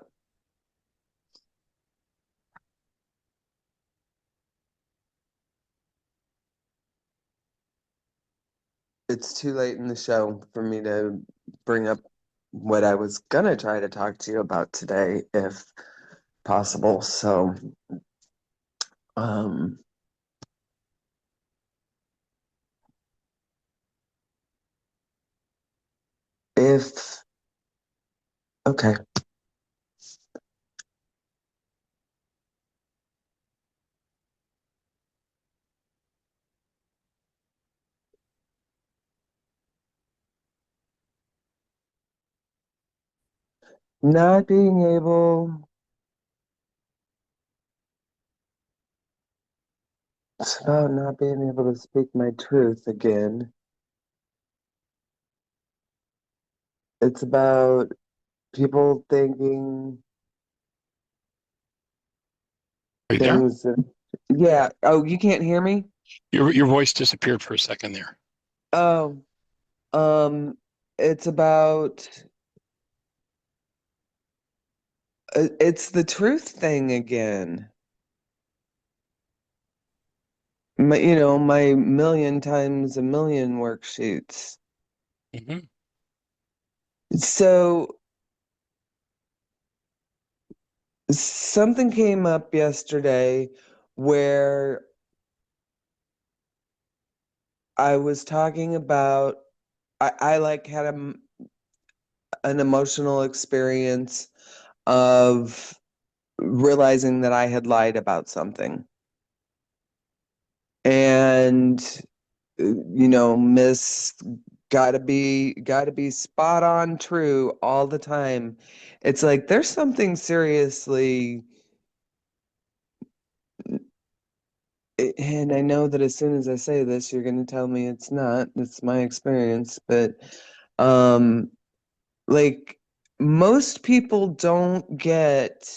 it's too late in the show for me to bring up what I was gonna try to talk to you about today, if possible. So, um, if okay, not being able. It's about not being able to speak my truth again. It's about people thinking Are you there? things. Yeah. Oh, you can't hear me? Your voice disappeared for a second there. Oh, it's about it's the truth thing again. My million times a million worksheets. Mm-hmm. So something came up yesterday where I was talking about I like had an emotional experience of realizing that I had lied about something. And Miss gotta be spot on true all the time. It's like there's something seriously, and I know that as soon as I say this, you're gonna tell me it's not. It's my experience, but um like most people don't get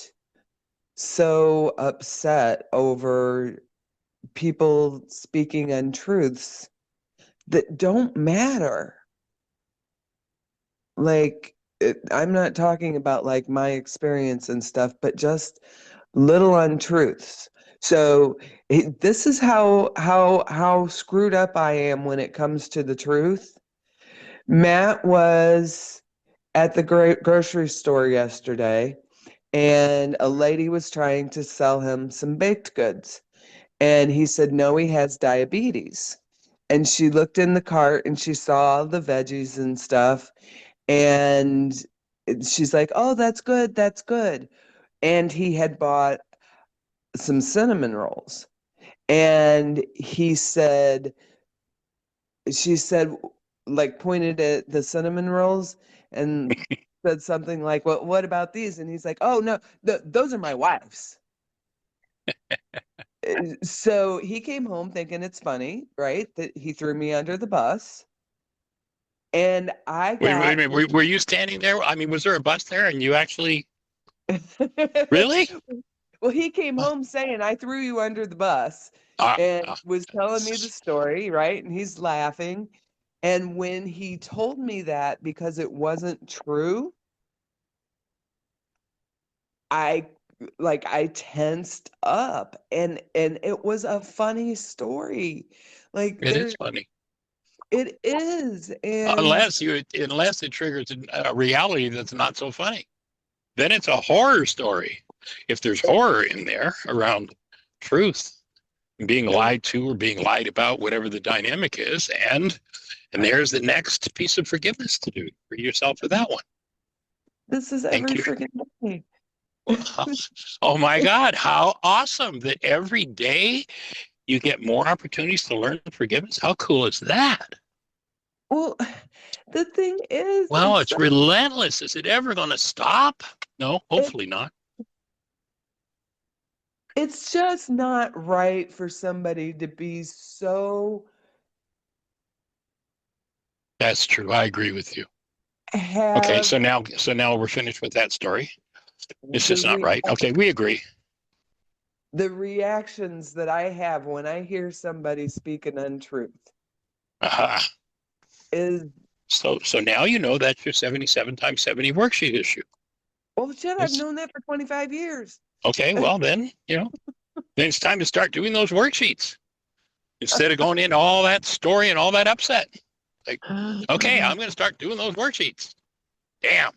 so upset over people speaking untruths that don't matter. I'm not talking about like my experience and stuff, but just little untruths. So this is how screwed up I am when it comes to the truth. Matt was at the grocery store yesterday, and a lady was trying to sell him some baked goods. And he said, no, he has diabetes. And she looked in the cart and she saw all the veggies and stuff. And she's like, oh, that's good. That's good. And he had bought some cinnamon rolls. And she said, like, pointed at the cinnamon rolls and said something like, well, what about these? And he's like, oh, no, those are my wife's. So he came home thinking it's funny, right? That he threw me under the bus. And I Wait a got minute. Were you standing there? I mean, was there a bus there and you actually really? Well, he came home saying, I threw you under the bus, Uh, and uh, was telling me the story, right? And he's laughing. And when he told me that because it wasn't true, I I tensed up, and it was a funny story. Like it is funny. it is. And Unless it triggers a reality that's not so funny. Then it's a horror story. If there's horror in there around truth, being lied to or being lied about, whatever the dynamic is, and there's the next piece of forgiveness to do for yourself for that one. this is Thank every you. freaking day. Oh my God, how awesome that every day you get more opportunities to learn forgiveness. How cool is that? Well, the thing is, Well, it's relentless. Is it ever going to stop? No, hopefully not. it's just not right for somebody to be so That's true. I agree with you. Okay, have so now we're finished with that story. It's the just not right. Okay, we agree. the reactions that I have when I hear somebody speak an untruth Uh-huh. is, So now you know that's your 77 times 70 worksheet issue. well, shit, I've It's, known that for 25 years. okay, well then, then it's time to start doing those worksheets instead of going into all that story and all that upset. Like, okay, I'm going to start doing those worksheets. Damn.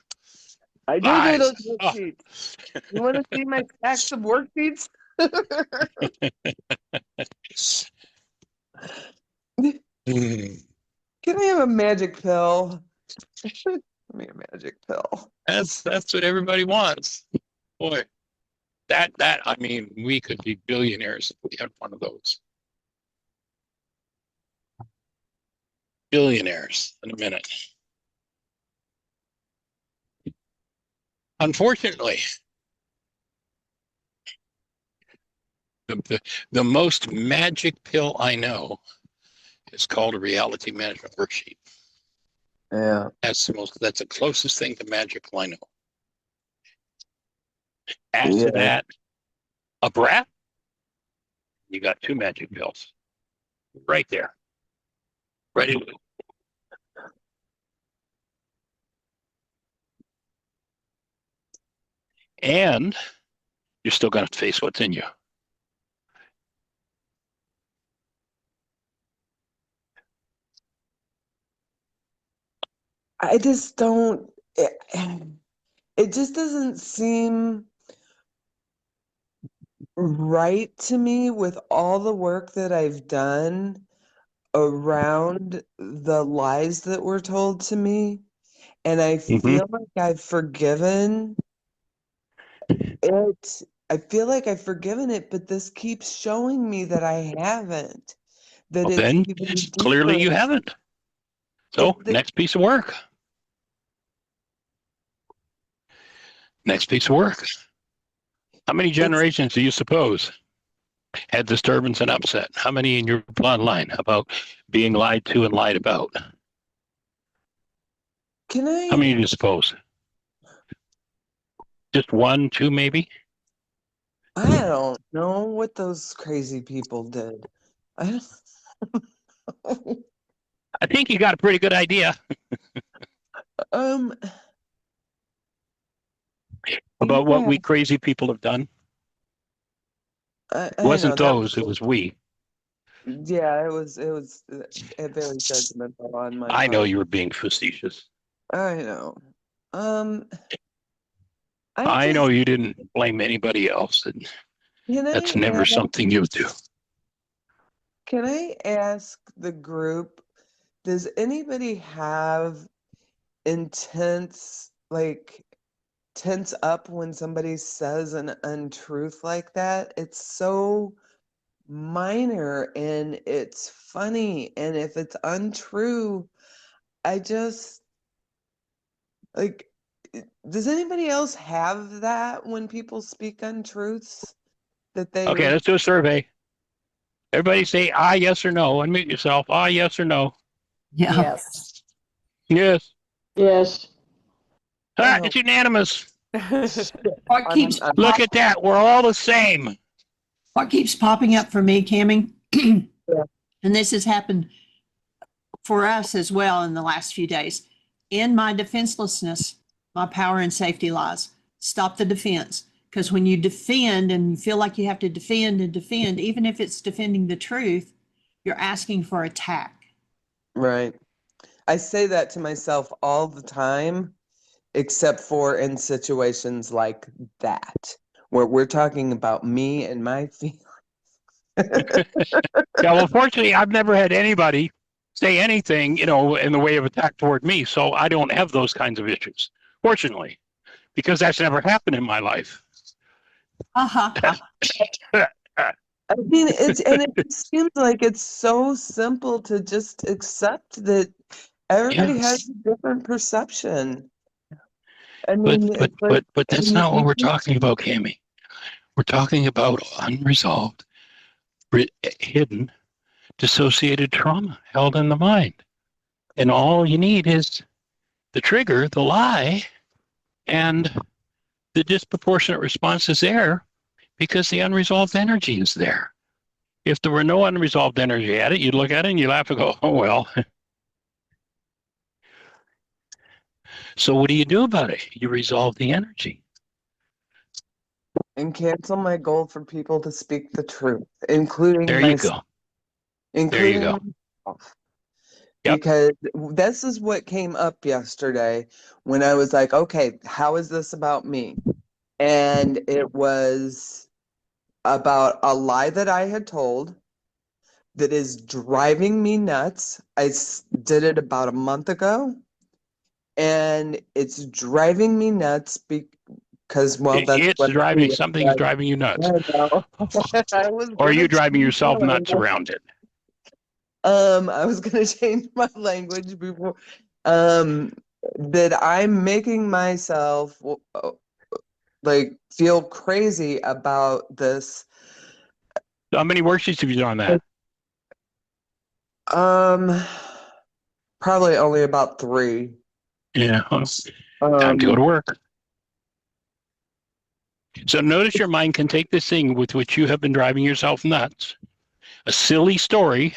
I do Lies. those worksheets. You want to see my stacks of worksheets? Mm. Can I have a magic pill? Give me a magic pill. That's what everybody wants. Boy, I mean, we could be billionaires if we had one of those. Billionaires in a minute. Unfortunately, the most magic pill I know is called a reality management worksheet. Yeah. That's the closest thing to magical I know. Add to that a breath, you got 2 magic pills right there, ready to go. And you're still going to face what's in you. I just don't, it just doesn't seem right to me with all the work that I've done around the lies that were told to me. And I Mm-hmm. feel like I've forgiven it. I feel like I've forgiven it, but this keeps showing me that I haven't, that Well, it's then even clearly deeper. you haven't. So next piece of work. Next piece of work. How many generations do you suppose had disturbance and upset? How many in your bloodline about being lied to and lied about? Can How I, many do you suppose? Just 1, 2, maybe? I don't know what those crazy people did. I don't I think you got a pretty good idea um about what yeah, we crazy people have done. It I know wasn't that those, it was we. yeah, it was very judgmental on my I know part. you were being facetious. I know. Um I I know just you didn't blame anybody else, and can that's I never ask, something you do. can I ask the group, does anybody have intense, like, tense up when somebody says an untruth like that? It's so minor and it's funny, and if it's untrue, I just like, does anybody else have that when people speak untruths that they Okay, let's do a survey. Everybody say yes or no. Unmute yourself. Yes or no. Yeah. Yes. Yes. Yes. oh It's unanimous. shit. What keeps Look at that. We're all the same. what keeps popping up for me, Cammie, Yeah. and this has happened for us as well in the last few days. In my defenselessness, my power and safety lies. Stop the defense. Because when you defend and you feel like you have to defend and defend, even if it's defending the truth, you're asking for attack. Right. I say that to myself all the time, except for in situations like that, where we're talking about me and my feelings. Yeah, well, fortunately, I've never had anybody say anything, in the way of attack toward me. So I don't have those kinds of issues, fortunately, because that's never happened in my life. Ha ha ha. I mean, it seems like it's so simple to just accept that Everybody has Yes. a different perception. I But mean, but it's like but but that's not what we're talking about, Cami. We're talking about unresolved, hidden, dissociated trauma held in the mind. And all you need is the trigger, the lie, and the disproportionate response is there because the unresolved energy is there. If there were no unresolved energy at it, you'd look at it and you laugh and go, oh, well. So what do you do about it? You resolve the energy. and cancel my goal for people to speak the truth, including There you myself, go. There you including go. myself. Yep. Because this is what came up yesterday when I was like, okay, how is this about me? And it was about a lie that I had told that is driving me nuts. I did it about a month ago, and it's driving me nuts because, well, that's It's what driving, something's driving you nuts. I know. I was Or are gonna you driving change my yourself nuts language. around it? I was gonna change my language before. That I'm making myself like feel crazy about this. How many worksheets have you done on that? Um, Probably only about 3. Yeah. Time to go Um, to work. So notice your mind can take this thing with which you have been driving yourself nuts, a silly story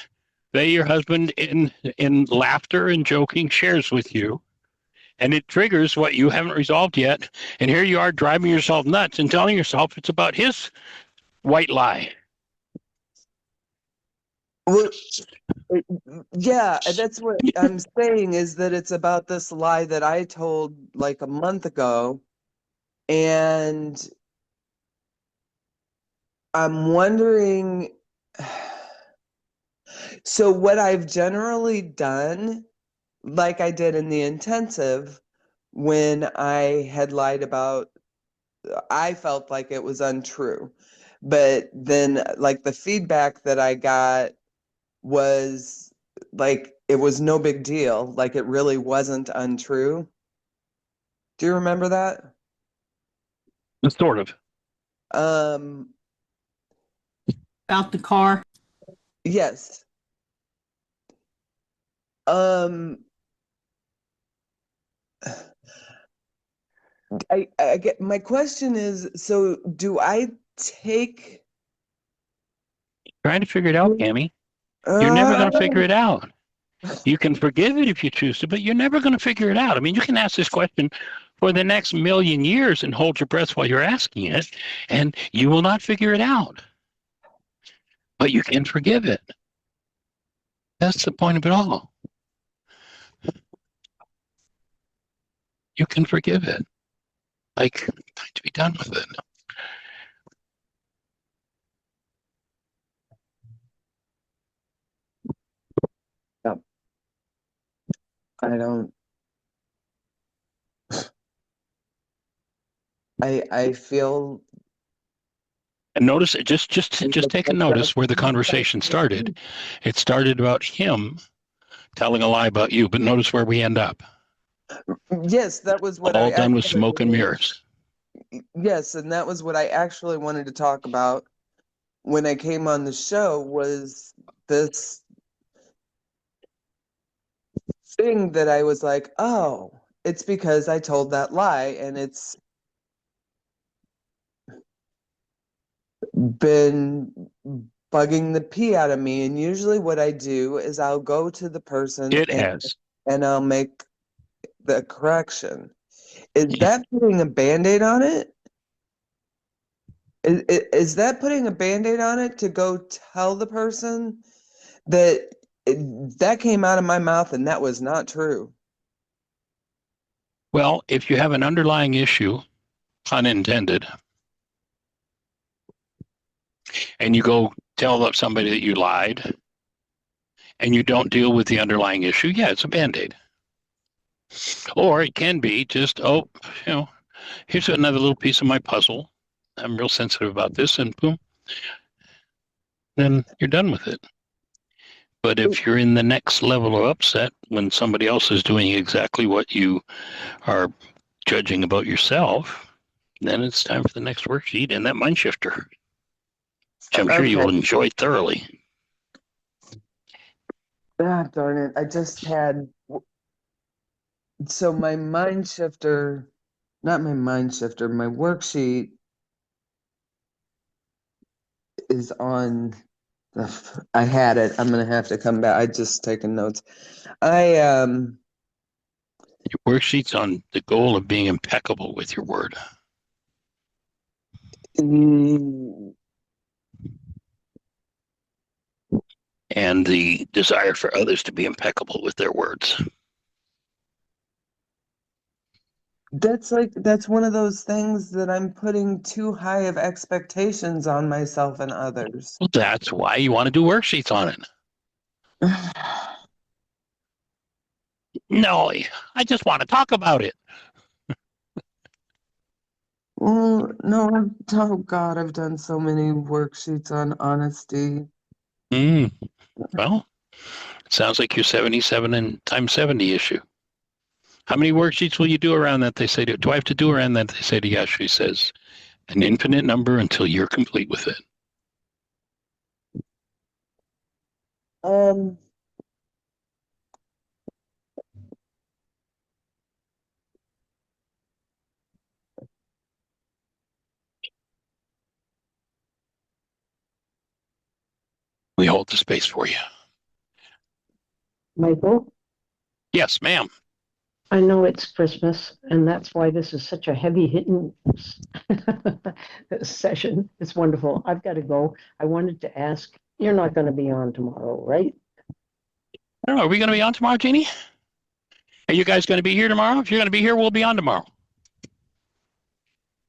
that your husband in laughter and joking shares with you, and it triggers what you haven't resolved yet. And here you are driving yourself nuts and telling yourself it's about his white lie. well, yeah, that's what I'm saying is that it's about this lie that I told like a month ago, and I'm wondering. So what I've generally done, like I did in the intensive, when I had lied about, I felt like it was untrue. But then, like, the feedback that I got was like, it was no big deal. Like, it really wasn't untrue. Do you remember that? Sort of. Um, About the car. yes. Um, I get my question is, so do I take Trying to figure it out, Cammy. You're never uh going to figure it out. You can forgive it if you choose to, but you're never going to figure it out. I mean, you can ask this question for the next million years and hold your breath while you're asking it, and you will not figure it out. But you can forgive it. That's the point of it all. You can forgive it. Like, to be done with it. I don't I feel And notice, just take a notice where the conversation started. It started about him telling a lie about you, but notice where we end up. yes, that was what I All done with actually smoke and mirrors. yes, and that was what I actually wanted to talk about when I came on the show was this thing that I was like, oh, it's because I told that lie and it's been bugging the pee out of me. And usually what I do is I'll go to the person It has. and I'll make the correction. Is that putting a Band-Aid on it? Is that putting a Band-Aid on it to go tell the person that that came out of my mouth and that was not true? Well, if you have an underlying issue, unintended, and you go tell somebody that you lied and you don't deal with the underlying issue, yeah, it's a Band-Aid. Or it can be just, oh, here's another little piece of my puzzle. I'm real sensitive about this, and boom, then you're done with it. But if you're in the next level of upset when somebody else is doing exactly what you are judging about yourself, then it's time for the next worksheet and that mind shifter, which I'm sure you Okay. will enjoy thoroughly. Ah, darn it. I just had, so my mind shifter, not my mind shifter, my worksheet is on I had it. I'm gonna have to come back. I just taken notes. Your worksheet's on the goal of being impeccable with your word. Mm, And the desire for others to be impeccable with their words. that's one of those things that I'm putting too high of expectations on myself and others. Well, that's why you want to do worksheets on it. No, I just want to talk about it. Well, no, oh God, I've done so many worksheets on honesty. Well, sounds like your 77 and times 70 issue. How many worksheets will you do around that? They say to, do I have to do around that? They say to yes. She says, an infinite number until you're complete with it. Um, We hold the space for you. Michael, Yes, ma'am. I know it's Christmas, and that's why this is such a heavy hitting session. It's wonderful. I've got to go. I wanted to ask, you're not going to be on tomorrow, right? I don't know. Are we going to be on tomorrow, Jeanie? Are you guys going to be here tomorrow? If you're going to be here, we'll be on tomorrow.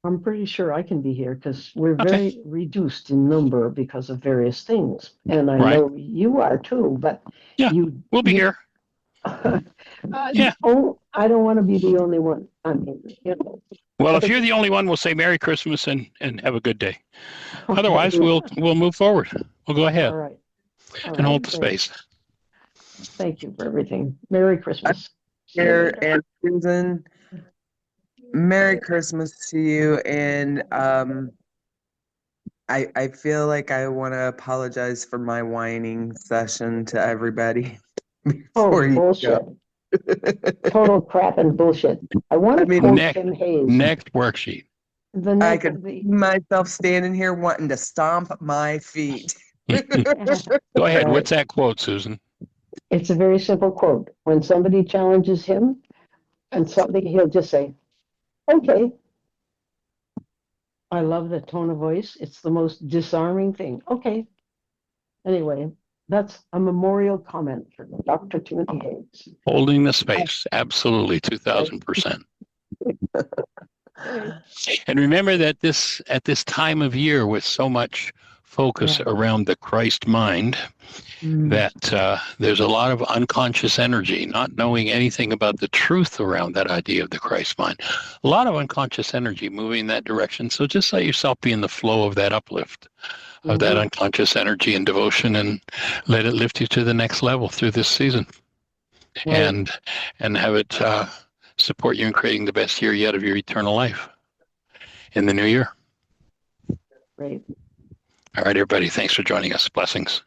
I'm pretty sure I can be here because we're Okay. very reduced in number because of various things. And I Right. know you are too, but Yeah, you we'll be here. Yeah. Oh, I don't want to be the only one. I mean, you know. Well, if you're the only one, we'll say Merry Christmas and have a good day. Okay. Otherwise, we'll move forward. We'll go ahead All right. All and hold right. the space. Thank you for everything. Merry Christmas. See you here later. and Susan, Merry Christmas to you. And I feel like I want to apologize for my whining session to everybody Oh, before you bullshit. go. Total crap and bullshit. I want I to mean, quote Next, Tim Hayes. next worksheet. The I next, could see myself standing here wanting to stomp my feet. Go ahead. Right. What's that quote, Susan? It's a very simple quote. When somebody challenges him and something, he'll just say, okay. I love the tone of voice. It's the most disarming thing. Okay. Anyway, that's a memorial comment for Dr. Timothy Hayes. Holding the space. Absolutely, 2000%. And remember that at this time of year with so much focus around the Christ mind, that there's a lot of unconscious energy, not knowing anything about the truth around that idea of the Christ mind. A lot of unconscious energy moving in that direction. So just let yourself be in the flow of that uplift, of that unconscious energy and devotion, and let it lift you to the next level through this season. Right. And have it support you in creating the best year yet of your eternal life in the new year. Right. All right, everybody. Thanks for joining us. Blessings.